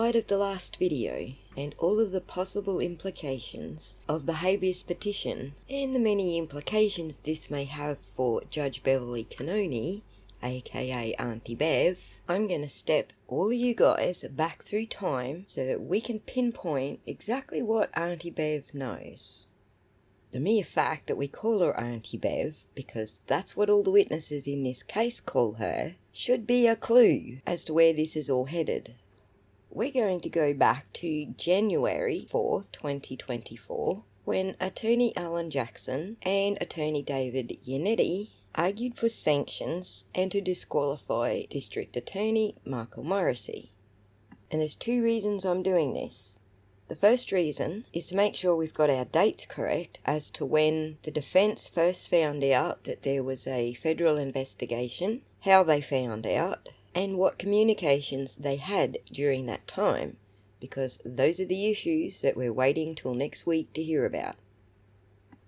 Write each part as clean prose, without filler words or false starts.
light of the last video and all of the possible implications of the habeas petition and the many implications this may have for Judge Beverly Cannoni, aka Aunty Bev, I'm going to step all of you guys back through time so that we can pinpoint exactly what Aunty Bev knows. The mere fact that we call her Aunty Bev, because that's what all the witnesses in this case call her, should be a clue as to where this is all headed. We're going to go back to January 4th, 2024, when Attorney Alan Jackson and Attorney David Yannetti argued for sanctions and to disqualify District Attorney Michael Morrissey. And there's two reasons I'm doing this. The first reason is to make sure we've got our dates correct as to when the defence first found out that there was a federal investigation, how they found out, and what communications they had during that time, because those are the issues that we're waiting till next week to hear about.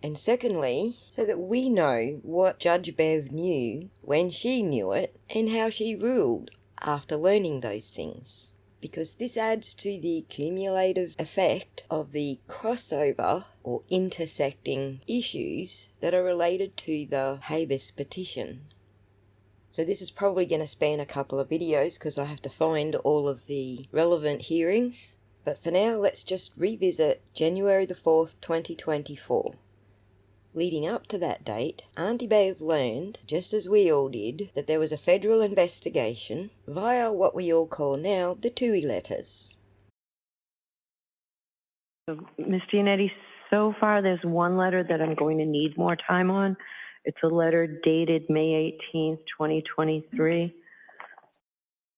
And secondly, so that we know what Judge Bev knew when she knew it and how she ruled after learning those things. Because this adds to the cumulative effect of the crossover or intersecting issues that are related to the habeas petition. So this is probably going to span a couple of videos because I have to find all of the relevant hearings. But for now, let's just revisit January the 4th, 2024. Leading up to that date, Aunty Bev learned, just as we all did, that there was a federal investigation via what we all call now the TUI letters. So, Ms. Giannetti, so far there's one letter that I'm going to need more time on. It's a letter dated May 18th, 2023.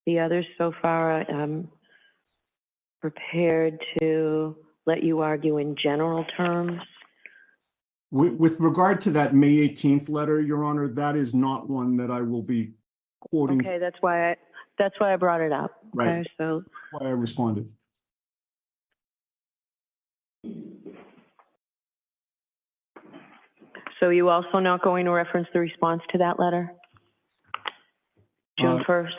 The others so far I'm prepared to let you argue in general terms. With regard to that May 18th letter, Your Honor, that is not one that I will be quoting. Okay, that's why I brought it up. Right. Okay, so Why I responded. So you also not going to reference the response to that letter? June 1st?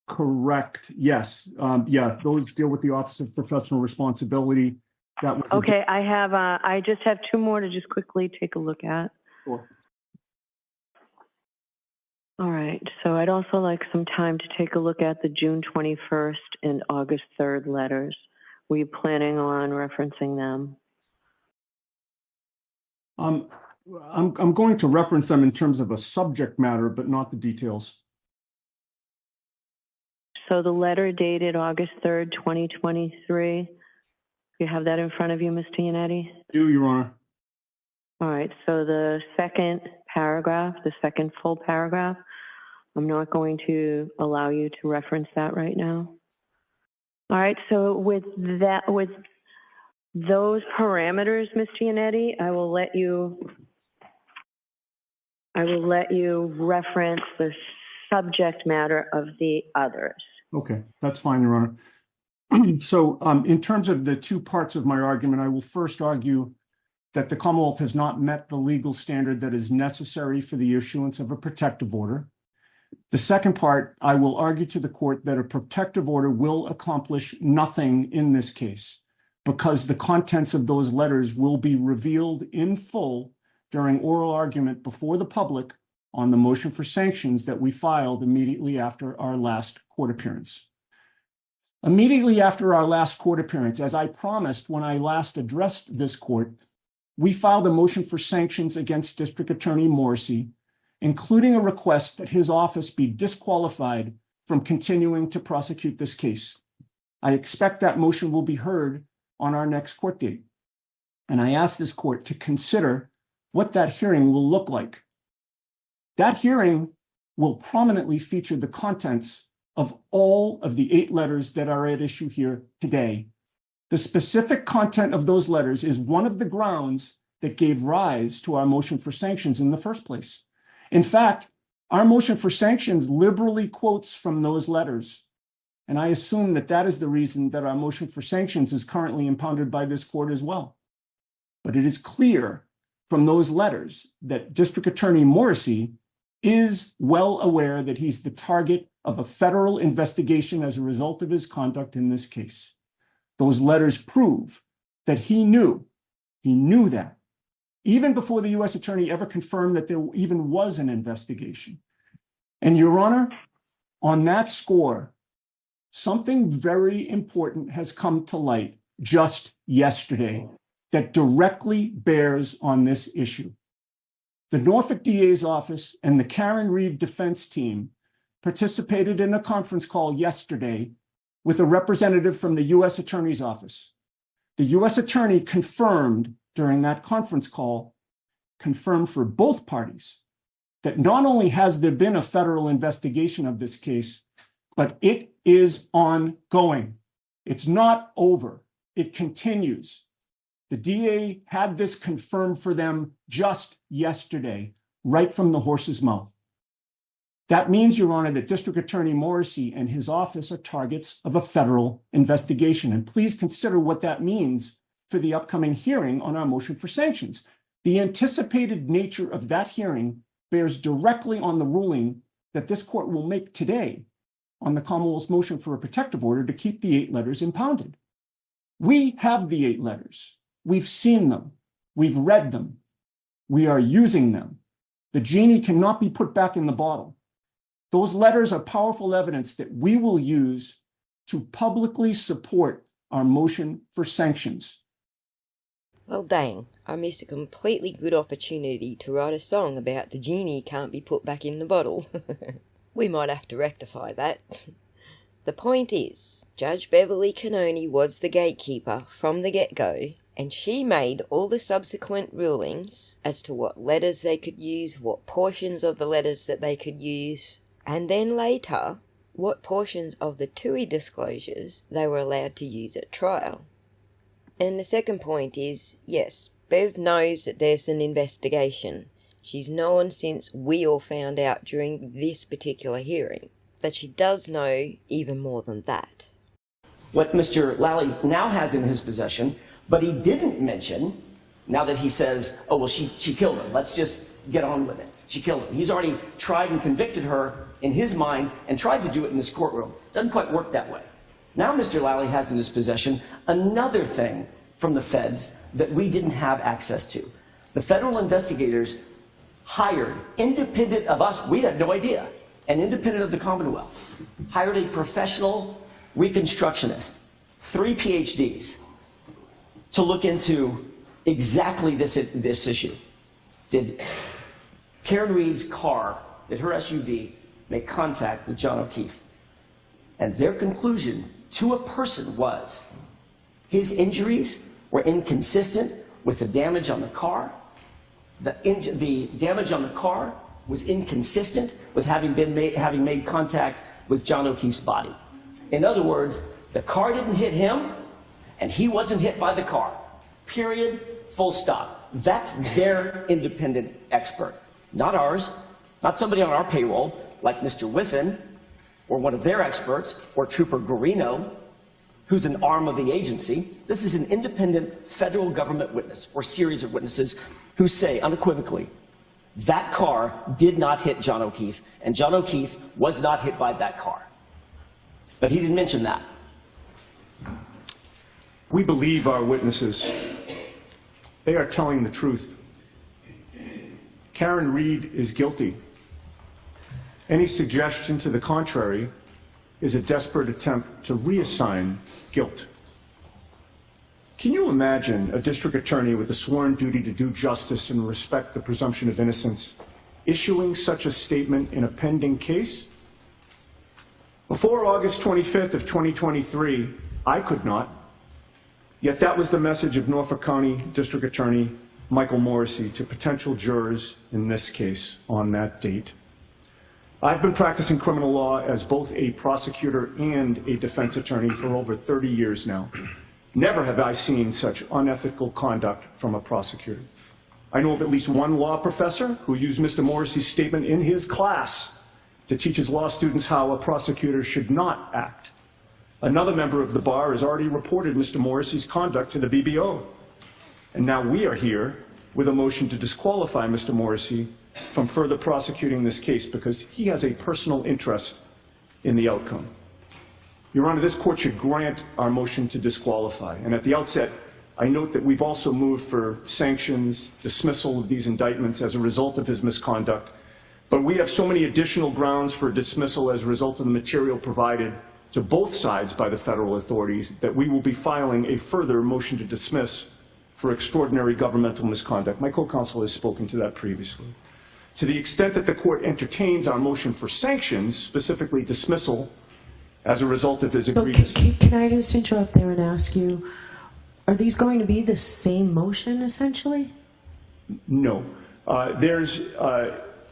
Correct, yes. Yeah, those deal with the Office of Professional Responsibility. That was okay, I just have two more to just quickly take a look at. Sure. All right, so I'd also like some time to take a look at the June 21st and August 3rd letters. Were you planning on referencing them? I'm going to reference them in terms of a subject matter, but not the details. So the letter dated August 3rd, 2023, you have that in front of you, Ms. Giannetti? I do, Your Honor. All right, so the second paragraph, the second full paragraph, I'm not going to allow you to reference that right now. All right, so with those parameters, Ms. Giannetti, I will let you reference the subject matter of the others. Okay, that's fine, Your Honor. So in terms of the two parts of my argument, I will first argue that the Commonwealth has not met the legal standard that is necessary for the issuance of a protective order. The second part, I will argue to the court that a protective order will accomplish nothing in this case because the contents of those letters will be revealed in full during oral argument before the public on the motion for sanctions that we filed immediately after our last court appearance. Immediately after our last court appearance, as I promised when I last addressed this court, we filed a motion for sanctions against District Attorney Morrissey, including a request that his office be disqualified from continuing to prosecute this case. I expect that motion will be heard on our next court date. And I ask this court to consider what that hearing will look like. That hearing will prominently feature the contents of all of the 8 letters that are at issue here today. The specific content of those letters is one of the grounds that gave rise to our motion for sanctions in the first place. In fact, our motion for sanctions liberally quotes from those letters. And I assume that that is the reason that our motion for sanctions is currently impounded by this court as well. But it is clear from those letters that District Attorney Morrissey is well aware that he's the target of a federal investigation as a result of his conduct in this case. Those letters prove that he knew that, even before the U.S. Attorney ever confirmed that there even was an investigation. And Your Honor, on that score, something very important has come to light just yesterday that directly bears on this issue. The Norfolk DA's office and the Karen Reed defense team participated in a conference call yesterday with a representative from the U.S. Attorney's office. The U.S. Attorney confirmed during that conference call, confirmed for both parties, that not only has there been a federal investigation of this case, but it is ongoing. It's not over. It continues. The DA had this confirmed for them just yesterday, right from the horse's mouth. That means, Your Honor, that District Attorney Morrissey and his office are targets of a federal investigation. And please consider what that means for the upcoming hearing on our motion for sanctions. The anticipated nature of that hearing bears directly on the ruling that this court will make today on the Commonwealth's motion for a protective order to keep the 8 letters impounded. We have the 8 letters. We've seen them. We've read them. We are using them. The genie cannot be put back in the bottle. Those letters are powerful evidence that we will use to publicly support our motion for sanctions. Well, dang, I missed a completely good opportunity to write a song about the genie can't be put back in the bottle. We might have to rectify that. The point is, Judge Beverly Cannoni was the gatekeeper from the get-go, and she made all the subsequent rulings as to what letters they could use, what portions of the letters that they could use, and then later, what portions of the TUI disclosures they were allowed to use at trial. And the second point is, yes, Bev knows that there's an investigation. She's known since we all found out during this particular hearing. But she does know even more than that. What Mr. Lally now has in his possession, but he didn't mention, now that he says, oh, well, she killed him. Let's just get on with it. She killed him. He's already tried and convicted her in his mind and tried to do it in this courtroom. It doesn't quite work that way. Now Mr. Lally has in his possession another thing from the feds that we didn't have access to. The federal investigators hired, independent of us, we had no idea, and independent of the Commonwealth, hired a professional reconstructionist, 3 PhDs, to look into exactly this issue. Did Karen Reed's car, did her SUV make contact with John O'Keefe? And their conclusion to a person was his injuries were inconsistent with the damage on the car. The damage on the car was inconsistent with having made contact with John O'Keefe's body. In other words, the car didn't hit him, and he wasn't hit by the car. Period, full stop. That's their independent expert, not ours, not somebody on our payroll like Mr. Whiffen, or one of their experts, or Trooper Guarino, who's an arm of the agency. This is an independent federal government witness, or series of witnesses, who say unequivocally, that car did not hit John O'Keefe, and John O'Keefe was not hit by that car. But he didn't mention that. We believe our witnesses. They are telling the truth. Karen Reed is guilty. Any suggestion to the contrary is a desperate attempt to reassign guilt. Can you imagine a district attorney with a sworn duty to do justice and respect the presumption of innocence issuing such a statement in a pending case? Before August 25th of 2023, I could not. Yet that was the message of Norfolk County District Attorney Michael Morrissey to potential jurors in this case on that date. I've been practicing criminal law as both a prosecutor and a defense attorney for over 30 years now. Never have I seen such unethical conduct from a prosecutor. I know of at least one law professor who used Mr. Morrissey's statement in his class to teach his law students how a prosecutor should not act. Another member of the bar has already reported Mr. Morrissey's conduct to the BBO. And now we are here with a motion to disqualify Mr. Morrissey from further prosecuting this case because he has a personal interest in the outcome. Your Honor, this court should grant our motion to disqualify. And at the outset, I note that we've also moved for sanctions, dismissal of these indictments as a result of his misconduct. But we have so many additional grounds for dismissal as a result of the material provided to both sides by the federal authorities that we will be filing a further motion to dismiss for extraordinary governmental misconduct. My co-counsel has spoken to that previously. To the extent that the court entertains our motion for sanctions, specifically dismissal, as a result of his egregious... Can I just interrupt there and ask you, are these going to be the same motion, essentially? No. There's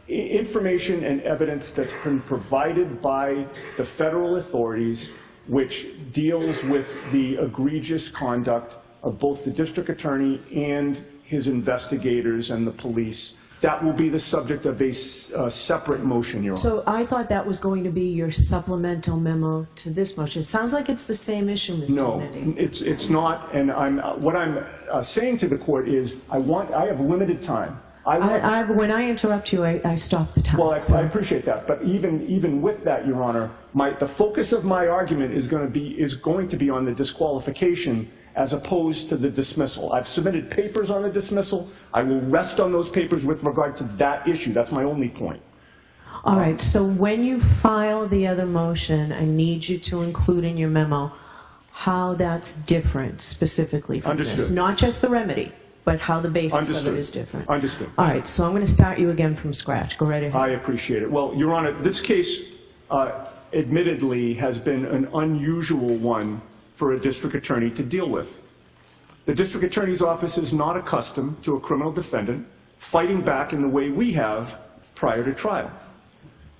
information and evidence that's been provided by the federal authorities which deals with the egregious conduct of both the district attorney and his investigators and the police. That will be the subject of a separate motion, Your Honor. So I thought that was going to be your supplemental memo to this motion. It sounds like it's the same issue, Mr. Kennedy. No, it's not. And what I'm saying to the court is I have limited time. When I interrupt you, I stop the time. Well, I appreciate that. But even with that, Your Honor, the focus of my argument is going to be on the disqualification as opposed to the dismissal. I've submitted papers on the dismissal. I will rest on those papers with regard to that issue. That's my only point. All right, so when you file the other motion, I need you to include in your memo how that's different specifically from this. Understood. Not just the remedy, but how the basis of it is different. Understood. All right, so I'm going to start you again from scratch. Go right ahead. I appreciate it. Well, Your Honor, this case admittedly has been an unusual one for a district attorney to deal with. The district attorney's office is not accustomed to a criminal defendant fighting back in the way we have prior to trial.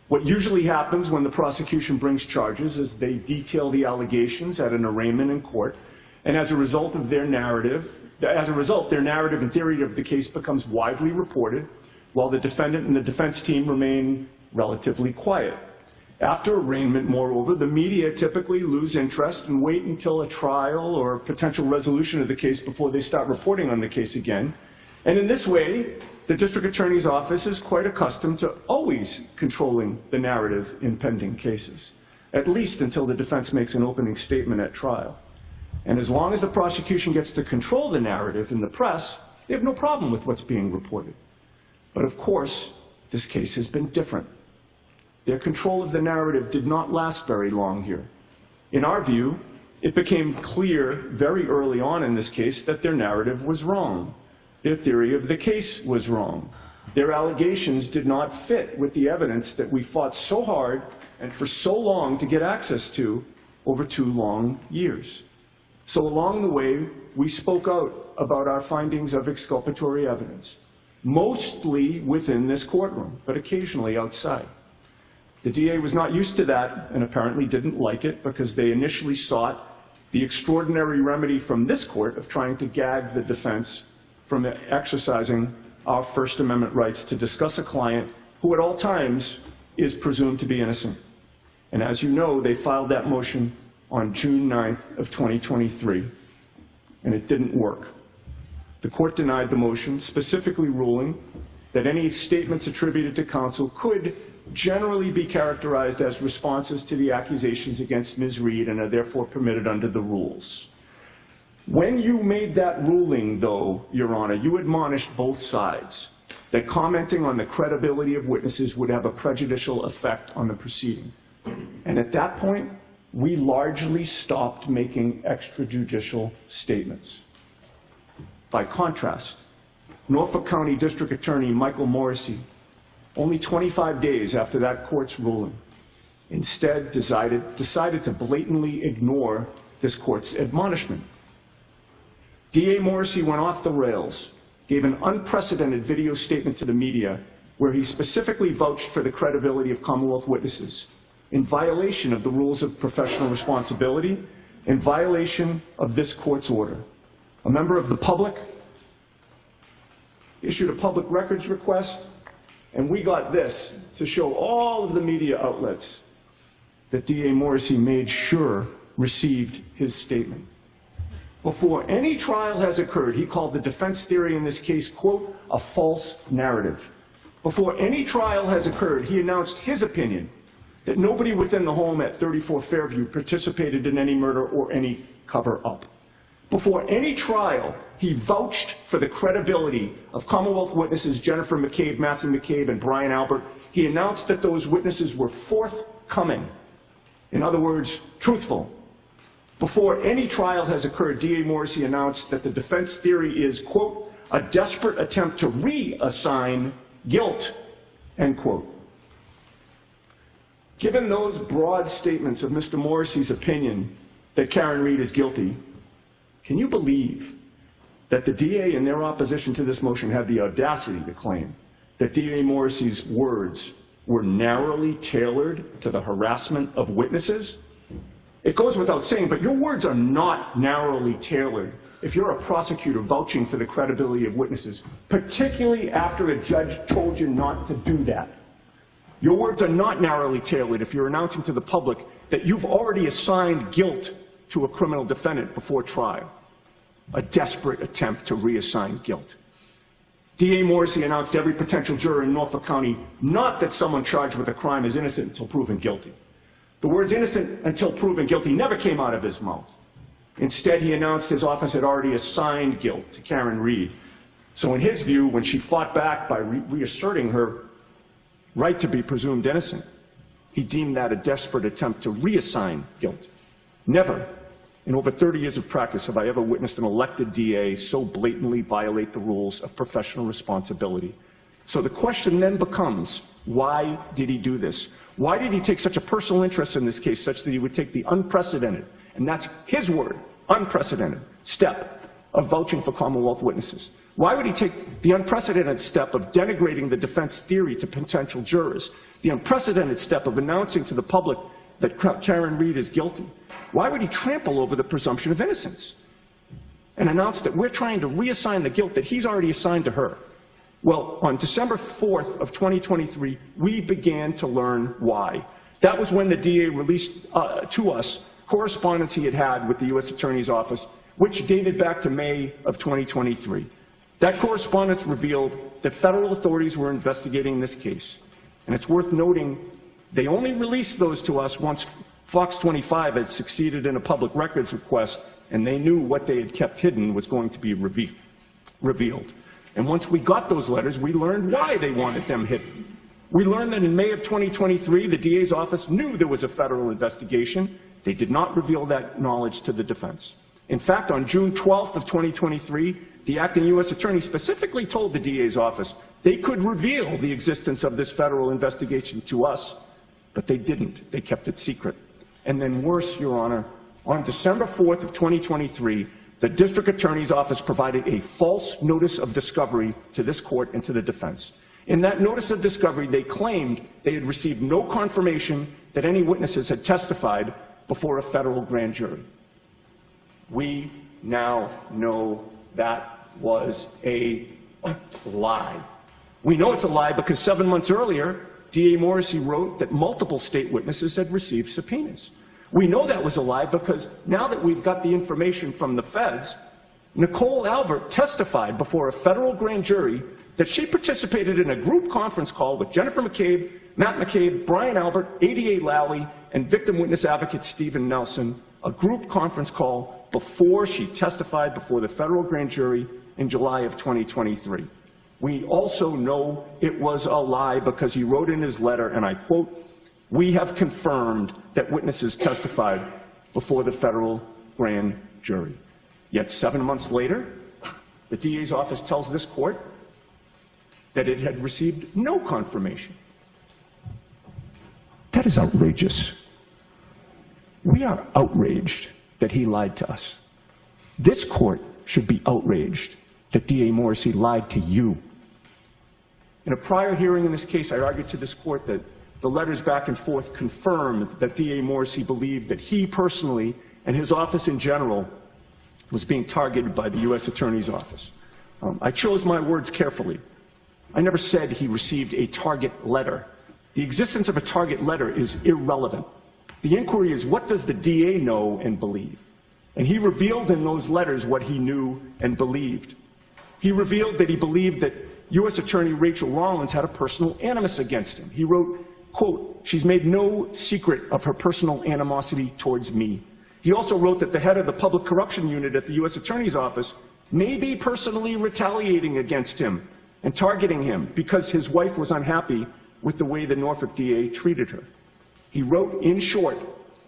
What usually happens when the prosecution brings charges is they detail the allegations at an arraignment in court, and as a result, their narrative and theory of the case becomes widely reported, while the defendant and the defense team remain relatively quiet. After arraignment, moreover, the media typically lose interest and wait until a trial or potential resolution of the case before they start reporting on the case again. And in this way, the district attorney's office is quite accustomed to always controlling the narrative in pending cases, at least until the defense makes an opening statement at trial. And as long as the prosecution gets to control the narrative in the press, they have no problem with what's being reported. But of course, this case has been different. Their control of the narrative did not last very long here. In our view, it became clear very early on in this case that their narrative was wrong. Their theory of the case was wrong. Their allegations did not fit with the evidence that we fought so hard and for so long to get access to over 2 long years. So along the way, we spoke out about our findings of exculpatory evidence, mostly within this courtroom, but occasionally outside. The DA was not used to that and apparently didn't like it because they initially sought the extraordinary remedy from this court of trying to gag the defense from exercising our First Amendment rights to discuss a client who at all times is presumed to be innocent. And as you know, they filed that motion on June 9th of 2023, and it didn't work. The court denied the motion, specifically ruling that any statements attributed to counsel could generally be characterized as responses to the accusations against Ms. Reed and are therefore permitted under the rules. When you made that ruling, though, Your Honor, you admonished both sides that commenting on the credibility of witnesses would have a prejudicial effect on the proceeding. And at that point, we largely stopped making extrajudicial statements. By contrast, Norfolk County District Attorney Michael Morrissey, only 25 days after that court's ruling, instead decided to blatantly ignore this court's admonishment. DA Morrissey went off the rails, gave an unprecedented video statement to the media where he specifically vouched for the credibility of Commonwealth witnesses in violation of the rules of professional responsibility, in violation of this court's order. A member of the public issued a public records request, and we got this to show all of the media outlets that DA Morrissey made sure received his statement. Before any trial has occurred, he called the defense theory in this case, quote, a false narrative. Before any trial has occurred, he announced his opinion that nobody within the home at 34 Fairview participated in any murder or any cover-up. Before any trial, he vouched for the credibility of Commonwealth witnesses Jennifer McCabe, Matthew McCabe, and Brian Albert. He announced that those witnesses were forthcoming. In other words, truthful. Before any trial has occurred, D.A. Morrissey announced that the defense theory is, quote, a desperate attempt to reassign guilt, end quote. Given those broad statements of Mr. Morrissey's opinion that Karen Reed is guilty, can you believe that the DA in their opposition to this motion had the audacity to claim that D.A. Morrissey's words were narrowly tailored to the harassment of witnesses? It goes without saying, but your words are not narrowly tailored if you're a prosecutor vouching for the credibility of witnesses, particularly after a judge told you not to do that. Your words are not narrowly tailored if you're announcing to the public that you've already assigned guilt to a criminal defendant before trial. A desperate attempt to reassign guilt. D.A. Morrissey announced to every potential juror in Norfolk County not that someone charged with a crime is innocent until proven guilty. The words innocent until proven guilty never came out of his mouth. Instead, he announced his office had already assigned guilt to Karen Reed. So in his view, when she fought back by reasserting her right to be presumed innocent, he deemed that a desperate attempt to reassign guilt. Never, in over 30 years of practice, have I ever witnessed an elected DA so blatantly violate the rules of professional responsibility. So the question then becomes, why did he do this? Why did he take such a personal interest in this case, such that he would take the unprecedented, and that's his word, unprecedented, step of vouching for Commonwealth witnesses? Why would he take the unprecedented step of denigrating the defense theory to potential jurors, the unprecedented step of announcing to the public that Karen Reed is guilty? Why would he trample over the presumption of innocence and announce that we're trying to reassign the guilt that he's already assigned to her? Well, on December 4th of 2023, we began to learn why. That was when the DA released to us correspondence he had had with the U.S. Attorney's Office, which dated back to May of 2023. That correspondence revealed that federal authorities were investigating this case. And it's worth noting they only released those to us once Fox 25 had succeeded in a public records request, and they knew what they had kept hidden was going to be revealed. And once we got those letters, we learned why they wanted them hidden. We learned that in May of 2023, the DA's office knew there was a federal investigation. They did not reveal that knowledge to the defense. In fact, on June 12th of 2023, the acting U.S. attorney specifically told the DA's office they could reveal the existence of this federal investigation to us, but they didn't. They kept it secret. And then worse, Your Honor, on December 4th of 2023, the district attorney's office provided a false notice of discovery to this court and to the defense. In that notice of discovery, they claimed they had received no confirmation that any witnesses had testified before a federal grand jury. We now know that was a lie. We know it's a lie because 7 months earlier, D.A. Morrissey wrote that multiple state witnesses had received subpoenas. We know that was a lie because now that we've got the information from the feds, Nicole Albert testified before a federal grand jury that she participated in a group conference call with Jennifer McCabe, Matt McCabe, Brian Albert, ADA Lally, and victim witness advocate Stephen Nelson, a group conference call before she testified before the federal grand jury in July of 2023. We also know it was a lie because he wrote in his letter, and I quote, "We have confirmed that witnesses testified before the federal grand jury." Yet 7 months later, the DA's office tells this court that it had received no confirmation. That is outrageous. We are outraged that he lied to us. This court should be outraged that D.A. Morrissey lied to you. In a prior hearing in this case, I argued to this court that the letters back and forth confirmed that D.A. Morrissey believed that he personally and his office in general was being targeted by the U.S. Attorney's Office. I chose my words carefully. I never said he received a target letter. The existence of a target letter is irrelevant. The inquiry is, what does the DA know and believe? And he revealed in those letters what he knew and believed. He revealed that he believed that U.S. Attorney Rachel Rollins had a personal animus against him. He wrote, quote, "She's made no secret of her personal animosity towards me." He also wrote that the head of the public corruption unit at the U.S. Attorney's Office may be personally retaliating against him and targeting him because his wife was unhappy with the way the Norfolk DA treated her. He wrote, in short,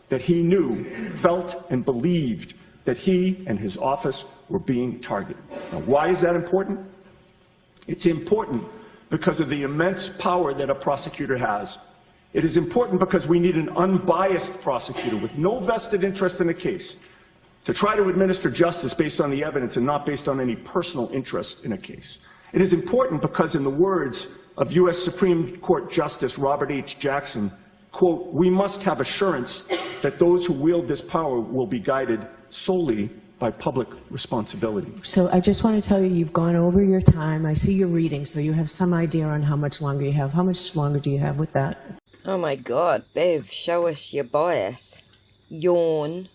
that he knew, felt, and believed that he and his office were being targeted. Now, why is that important? It's important because of the immense power that a prosecutor has. It is important because we need an unbiased prosecutor with no vested interest in a case to try to administer justice based on the evidence and not based on any personal interest in a case. It is important because, in the words of U.S. Supreme Court Justice Robert H. Jackson, quote, "We must have assurance that those who wield this power will be guided solely by public responsibility." So I just want to tell you, you've gone over your time. I see your reading, so you have some idea on how much longer you have. How much longer do you have with that? Oh my god, Bev, show us your bias. Yawn.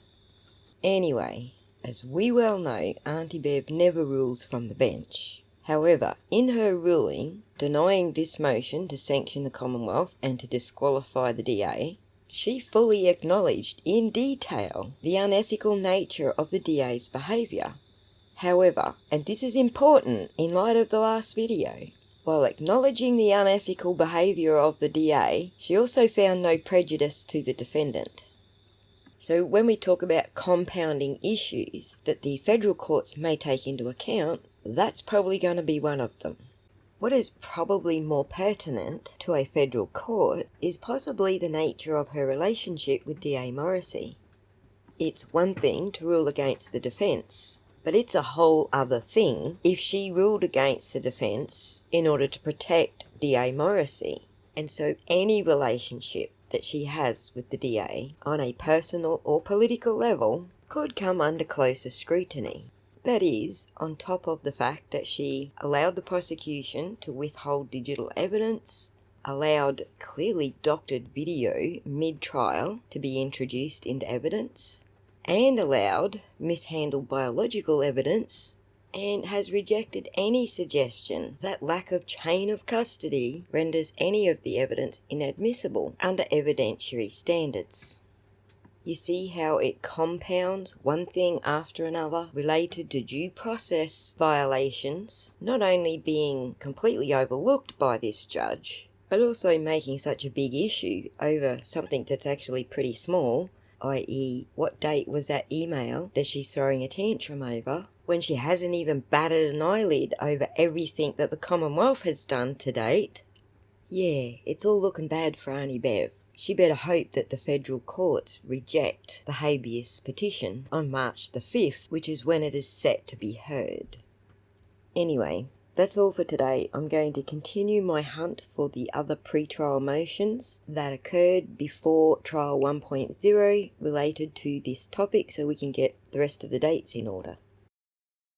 Anyway, as we well know, Aunty Bev never rules from the bench. However, in her ruling, denying this motion to sanction the Commonwealth and to disqualify the DA, she fully acknowledged in detail the unethical nature of the DA's behaviour. However, and this is important in light of the last video, while acknowledging the unethical behaviour of the DA, she also found no prejudice to the defendant. So when we talk about compounding issues that the federal courts may take into account, that's probably going to be one of them. What is probably more pertinent to a federal court is possibly the nature of her relationship with DA Morrissey. It's one thing to rule against the defence, but it's a whole other thing if she ruled against the defence in order to protect DA Morrissey. And so any relationship that she has with the DA on a personal or political level could come under closer scrutiny. That is, on top of the fact that she allowed the prosecution to withhold digital evidence, allowed clearly doctored video mid-trial to be introduced into evidence, and allowed mishandled biological evidence, and has rejected any suggestion that lack of chain of custody renders any of the evidence inadmissible under evidentiary standards. You see how it compounds one thing after another related to due process violations, not only being completely overlooked by this judge, but also making such a big issue over something that's actually pretty small, i.e. what date was that email that she's throwing a tantrum over, when she hasn't even batted an eyelid over everything that the Commonwealth has done to date. Yeah, it's all looking bad for Aunty Bev. She better hope that the federal courts reject the habeas petition on March the 5th, which is when it is set to be heard. Anyway, that's all for today. I'm going to continue my hunt for the other pre-trial motions that occurred before trial 1.0 related to this topic so we can get the rest of the dates in order.